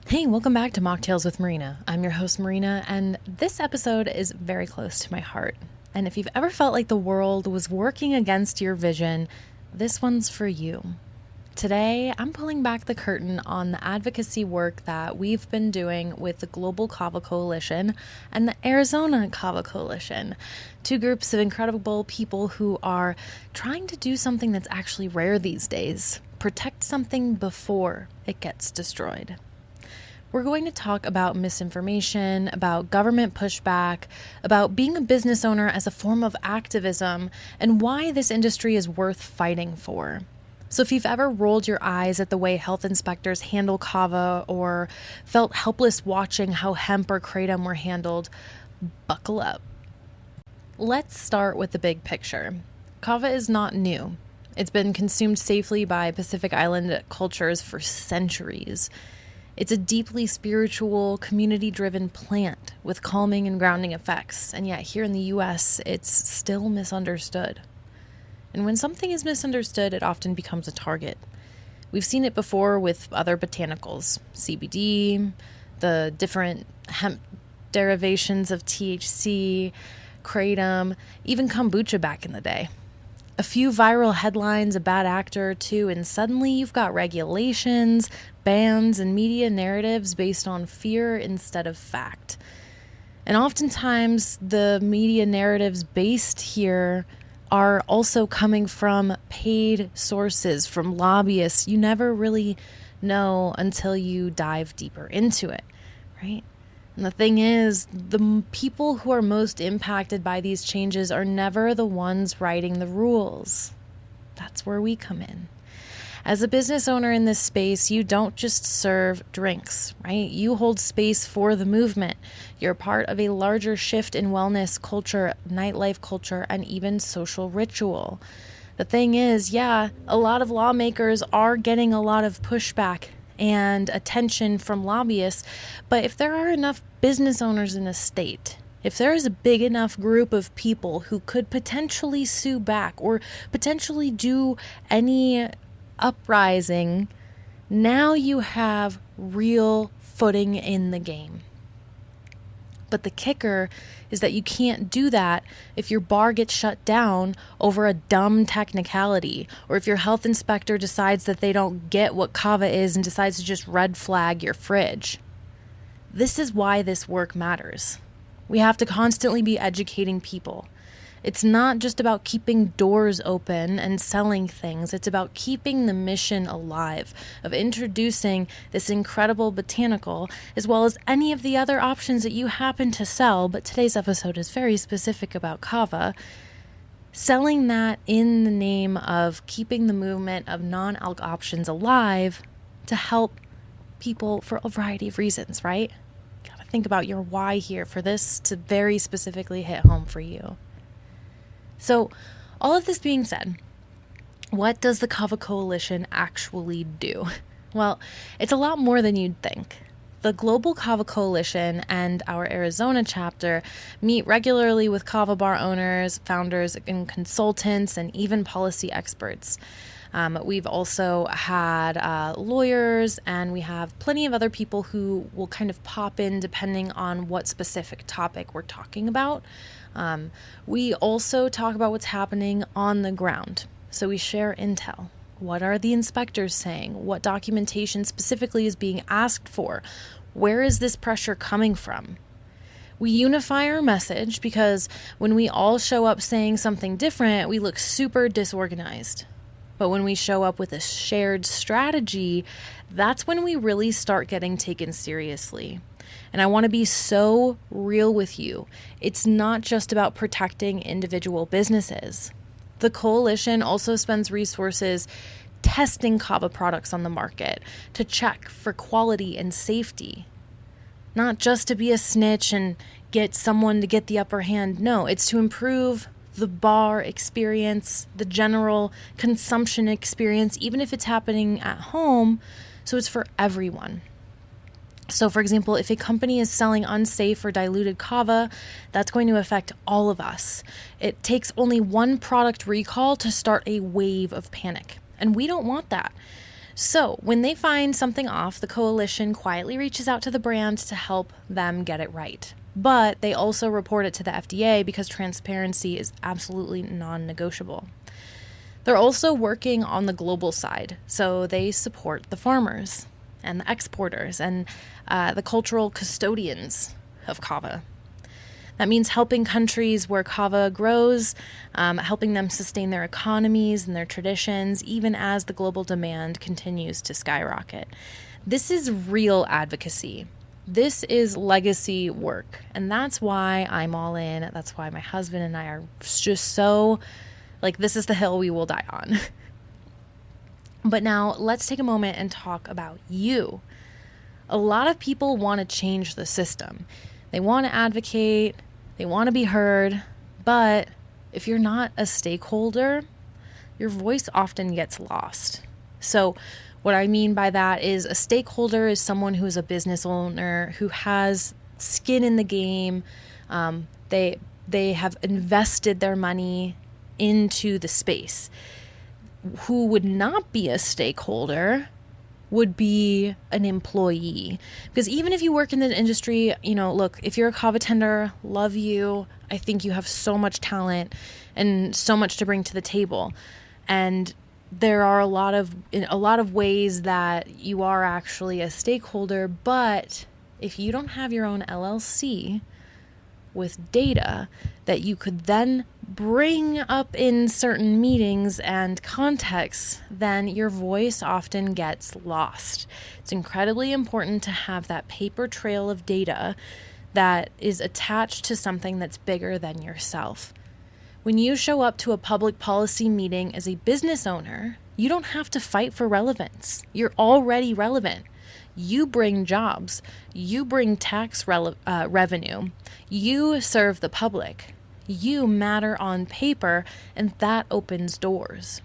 Hey, welcome back to Mocktails with Marina. I'm your host, Marina, and this episode is very close to my heart. And if you've ever felt like the world was working against your vision, this one's for you. Today, I'm pulling back the curtain on the advocacy work that we've been doing with the global Kava Coalition and the Arizona Kava Coalition, two groups of incredible people who are trying to do something that's actually rare these days: protect something before it gets destroyed. We're going to talk about misinformation, about government pushback, about being a business owner as a form of activism, and why this industry is worth fighting for. So if you've ever rolled your eyes at the way health inspectors handle kava or felt helpless watching how hemp or kratom were handled, buckle up. Let's start with the big picture. Kava is not new. It's been consumed safely by Pacific Island cultures for centuries. It's a deeply spiritual, community-driven plant with calming and grounding effects, and yet here in the US, it's still misunderstood. And when something is misunderstood, it often becomes a target. We've seen it before with other botanicals, CBD, the different hemp derivations of THC, kratom, even kombucha back in the day. A few viral headlines, a bad actor or two, and suddenly you've got regulations, bans, and media narratives based on fear instead of fact. And oftentimes, the media narratives based here are also coming from paid sources, from lobbyists. You never really know until you dive deeper into it, right? And the thing is, the people who are most impacted by these changes are never the ones writing the rules. That's where we come in. As a business owner in this space, you don't just serve drinks, right? You hold space for the movement. You're part of a larger shift in wellness culture, nightlife culture, and even social ritual. The thing is, a lot of lawmakers are getting a lot of pushback and attention from lobbyists, but if there are enough business owners in a state, if there is a big enough group of people who could potentially sue back or potentially do any uprising, now you have real footing in the game. But the kicker is that you can't do that if your bar gets shut down over a dumb technicality, or if your health inspector decides that they don't get what kava is and decides to just red flag your fridge. This is why this work matters. We have to constantly be educating people. It's not just about keeping doors open and selling things. It's about keeping the mission alive of introducing this incredible botanical, as well as any of the other options that you happen to sell. But today's episode is very specific about kava. Selling that in the name of keeping the movement of non-alc options alive to help people for a variety of reasons, right? Gotta think about your why here for this to very specifically hit home for you. So, all of this being said, what does the Kava Coalition actually do? Well, it's a lot more than you'd think. The Global Kava Coalition and our Arizona chapter meet regularly with kava bar owners, founders, and consultants, and even policy experts. We've also had lawyers, and we have plenty of other people who will kind of pop in depending on what specific topic we're talking about. We also talk about what's happening on the ground. So we share intel. What are the inspectors saying? What documentation specifically is being asked for? Where is this pressure coming from? We unify our message because when we all show up saying something different, we look super disorganized. But when we show up with a shared strategy, that's when we really start getting taken seriously. And I want to be so real with you. It's not just about protecting individual businesses. The coalition also spends resources testing kava products on the market to check for quality and safety. Not just to be a snitch and get someone to get the upper hand. No, it's to improve the bar experience, the general consumption experience, even if it's happening at home, so it's for everyone. So, for example, if a company is selling unsafe or diluted kava, that's going to affect all of us. It takes only one product recall to start a wave of panic, and we don't want that. So when they find something off, the coalition quietly reaches out to the brand to help them get it right. But they also report it to the FDA because transparency is absolutely non-negotiable. They're also working on the global side, so they support the farmers and the exporters and the cultural custodians of kava. That means helping countries where kava grows, helping them sustain their economies and their traditions, even as the global demand continues to skyrocket. This is real advocacy. This is legacy work, and that's why I'm all in. That's why my husband and I are just so, this is the hill we will die on. But now let's take a moment and talk about you. A lot of people want to change the system. They want to advocate, they want to be heard, but if you're not a stakeholder, your voice often gets lost. So what I mean by that is a stakeholder is someone who is a business owner who has skin in the game. They have invested their money into the space. Who would not be a stakeholder would be an employee. Because even if you work in the industry, look, if you're a kava tender, love you. I think you have so much talent and so much to bring to the table. And there are a lot of ways that you are actually a stakeholder, but if you don't have your own LLC with data that you could then bring up in certain meetings and contexts, then your voice often gets lost. It's incredibly important to have that paper trail of data that is attached to something that's bigger than yourself. When you show up to a public policy meeting as a business owner, you don't have to fight for relevance. You're already relevant. You bring jobs. You bring tax revenue. You serve the public. You matter on paper, and that opens doors.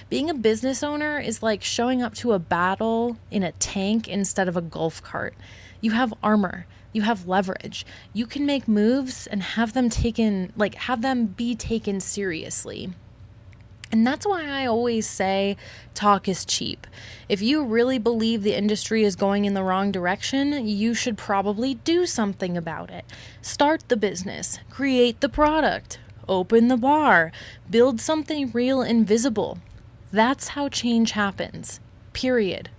Being a business owner is like showing up to a battle in a tank instead of a golf cart. You have armor. You have leverage. You can make moves and have them be taken seriously. And that's why I always say talk is cheap. If you really believe the industry is going in the wrong direction, you should probably do something about it. Start the business, create the product, open the bar, build something real and visible. That's how change happens, period.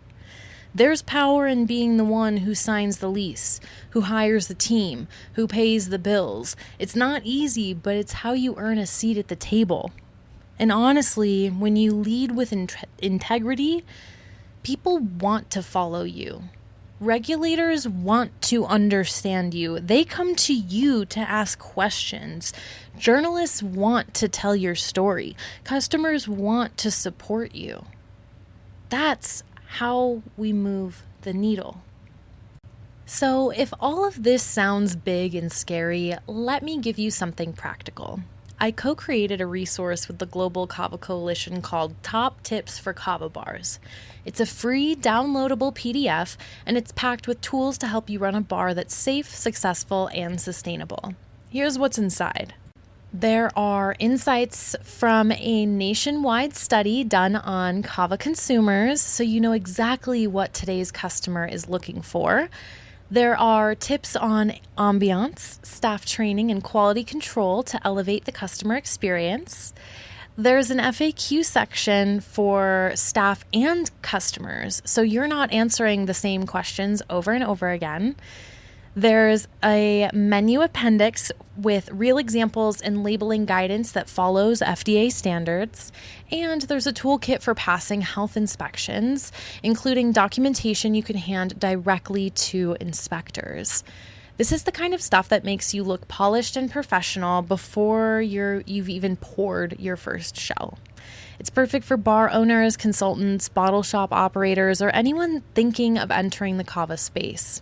There's power in being the one who signs the lease, who hires the team, who pays the bills. It's not easy, but it's how you earn a seat at the table. And honestly, when you lead with integrity, people want to follow you. Regulators want to understand you. They come to you to ask questions. Journalists want to tell your story. Customers want to support you. That's how we move the needle. So if all of this sounds big and scary, let me give you something practical. I co-created a resource with the global Kava Coalition called Top Tips for Kava Bars. It's a free downloadable PDF, and it's packed with tools to help you run a bar that's safe, successful, and sustainable. Here's what's inside. There are insights from a nationwide study done on kava consumers, so you know exactly what today's customer is looking for. There are tips on ambiance, staff training, and quality control to elevate the customer experience. There's an FAQ section for staff and customers, so you're not answering the same questions over and over again. There's a menu appendix with real examples and labeling guidance that follows FDA standards. And there's a toolkit for passing health inspections, including documentation you can hand directly to inspectors. This is the kind of stuff that makes you look polished and professional before you've even poured your first shell. It's perfect for bar owners, consultants, bottle shop operators, or anyone thinking of entering the kava space.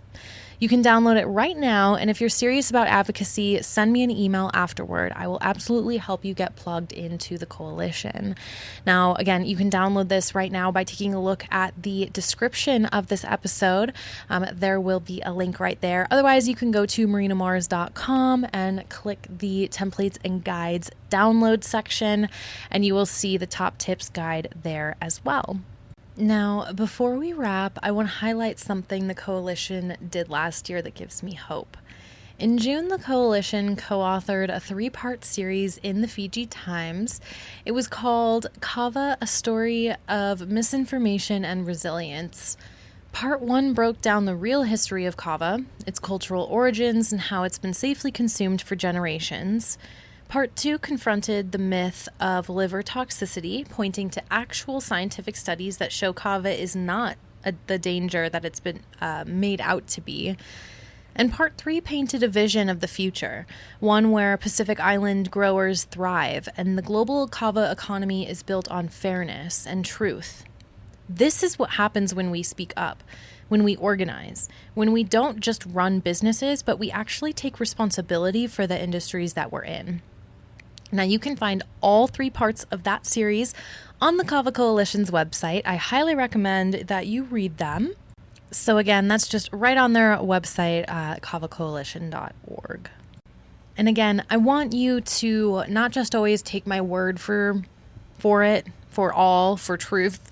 You can download it right now, and if you're serious about advocacy, send me an email afterward. I will absolutely help you get plugged into the coalition. Now, again, you can download this right now by taking a look at the description of this episode. There will be a link right there. Otherwise, you can go to marinamars.com and click the templates and guides download section, and you will see the top tips guide there as well. Now, before we wrap, I want to highlight something the Coalition did last year that gives me hope. In June, the Coalition co-authored a 3-part series in the Fiji Times. It was called Kava, A Story of Misinformation and Resilience. Part 1 broke down the real history of kava, its cultural origins, and how it's been safely consumed for generations. Part 2 confronted the myth of liver toxicity, pointing to actual scientific studies that show kava is not the danger that it's been made out to be. And Part 3 painted a vision of the future, one where Pacific Island growers thrive and the global kava economy is built on fairness and truth. This is what happens when we speak up, when we organize, when we don't just run businesses, but we actually take responsibility for the industries that we're in. Now, you can find all 3 parts of that series on the Kava Coalition's website. I highly recommend that you read them. So again, that's just right on their website, kavacoalition.org. And again, I want you to not just always take my word for truth.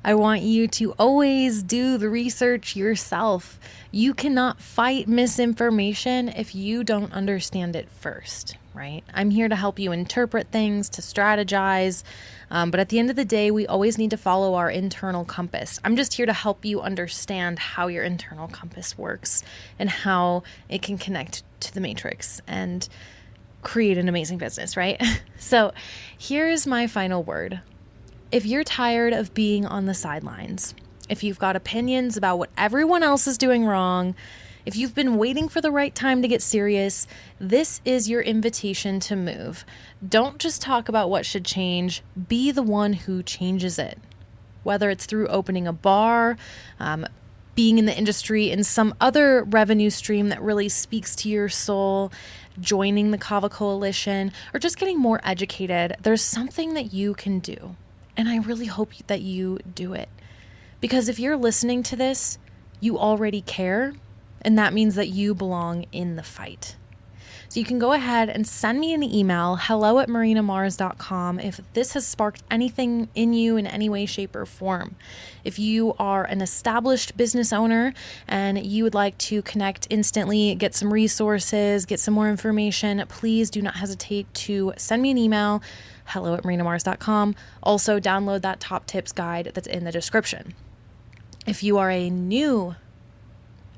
I want you to always do the research yourself. You cannot fight misinformation if you don't understand it first, right? I'm here to help you interpret things, to strategize. But at the end of the day, we always need to follow our internal compass. I'm just here to help you understand how your internal compass works and how it can connect to the matrix and create an amazing business, right? So here's my final word. If you're tired of being on the sidelines, if you've got opinions about what everyone else is doing wrong, if you've been waiting for the right time to get serious, this is your invitation to move. Don't just talk about what should change, be the one who changes it. Whether it's through opening a bar, being in the industry in some other revenue stream that really speaks to your soul, joining the Kava Coalition, or just getting more educated, there's something that you can do. And I really hope that you do it. Because if you're listening to this, you already care, and that means that you belong in the fight. So you can go ahead and send me an email, hello@marinamars.com, if this has sparked anything in you in any way, shape, or form. If you are an established business owner and you would like to connect instantly, get some resources, get some more information, please do not hesitate to send me an email, hello@marinamars.com. Also, download that top tips guide that's in the description. If you are a new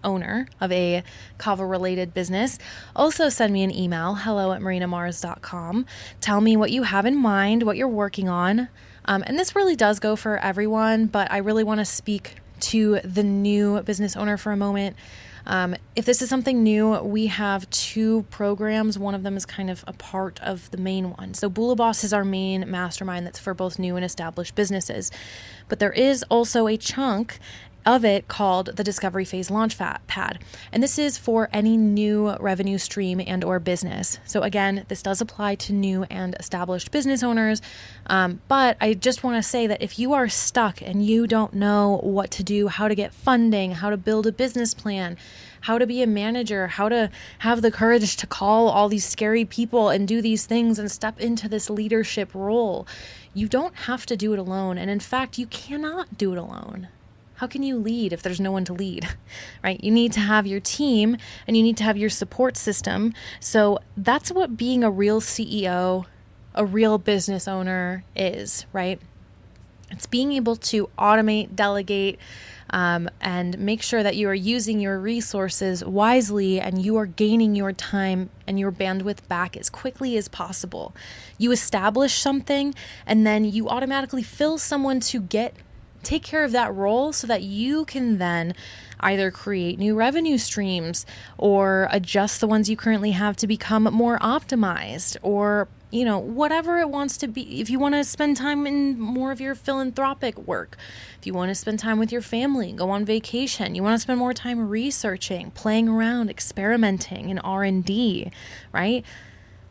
owner of a Kava-related business, also send me an email, hello@marinamars.com. Tell me what you have in mind, what you're working on. And this really does go for everyone, but I really want to speak to the new business owner for a moment. If this is something new, we have 2 programs. One of them is kind of a part of the main one. So Bula Boss is our main mastermind that's for both new and established businesses. But there is also a chunk of it called the Discovery Phase Launchpad. And this is for any new revenue stream and or business. So again, this does apply to new and established business owners. But I just want to say that if you are stuck and you don't know what to do, how to get funding, how to build a business plan, how to be a manager, how to have the courage to call all these scary people and do these things and step into this leadership role, you don't have to do it alone. And in fact, you cannot do it alone. How can you lead if there's no one to lead, right? You need to have your team and you need to have your support system. So that's what being a real CEO, a real business owner is, right? It's being able to automate, delegate, and make sure that you are using your resources wisely and you are gaining your time and your bandwidth back as quickly as possible. You establish something and then you automatically fill someone to take care of that role so that you can then either create new revenue streams or adjust the ones you currently have to become more optimized, or whatever it wants to be. If you want to spend time in more of your philanthropic work, if you want to spend time with your family, go on vacation, you want to spend more time researching, playing around, experimenting in R&D, right?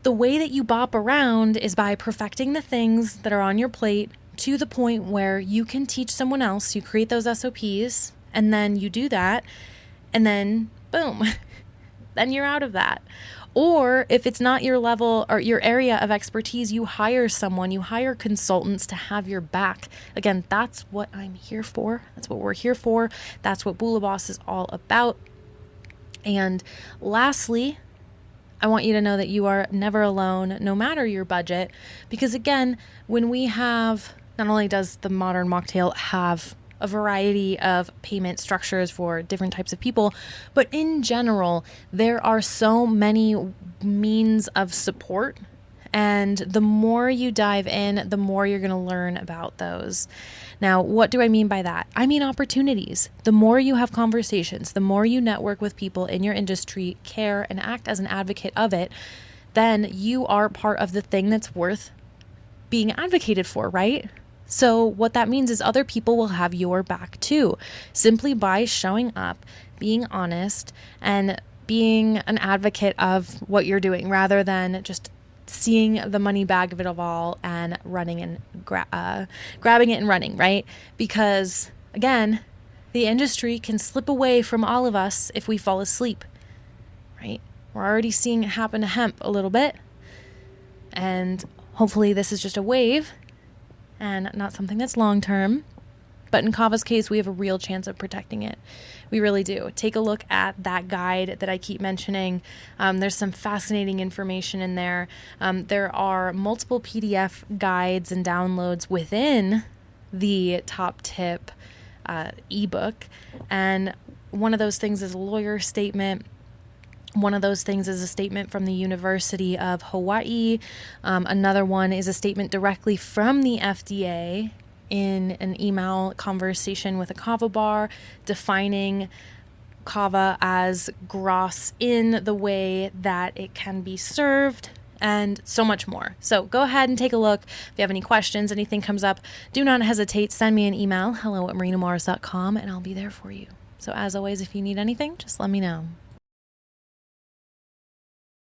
The way that you bop around is by perfecting the things that are on your plate to the point where you can teach someone else. You create those SOPs and then you do that and then boom, then you're out of that. Or if it's not your level or your area of expertise, you hire someone, you hire consultants to have your back. Again, that's what I'm here for. That's what we're here for. That's what Bula Boss is all about. And lastly, I want you to know that you are never alone, no matter your budget. Because again, when we have, not only does the modern mocktail have a variety of payment structures for different types of people, but in general, there are so many means of support. And the more you dive in, the more you're going to learn about those. Now, what do I mean by that? I mean opportunities. The more you have conversations, the more you network with people in your industry, care, and act as an advocate of it, then you are part of the thing that's worth being advocated for, right? So what that means is other people will have your back too, simply by showing up, being honest, and being an advocate of what you're doing rather than just seeing the money bag of it all and running and grabbing it and running, right? Because again, the industry can slip away from all of us if we fall asleep, right? We're already seeing it happen to hemp a little bit, and hopefully this is just a wave and not something that's long-term. But in Kava's case, we have a real chance of protecting it. We really do. Take a look at that guide that I keep mentioning. There's some fascinating information in there. There are multiple PDF guides and downloads within the Top Tip ebook. And one of those things is a lawyer statement. One of those things is a statement from the University of Hawaii. Another one is a statement directly from the FDA in an email conversation with a kava bar, defining kava as gras in the way that it can be served, and so much more. So go ahead and take a look. If you have any questions, anything comes up, do not hesitate. Send me an email, hello@marinamars.com, and I'll be there for you. So as always, if you need anything, just let me know.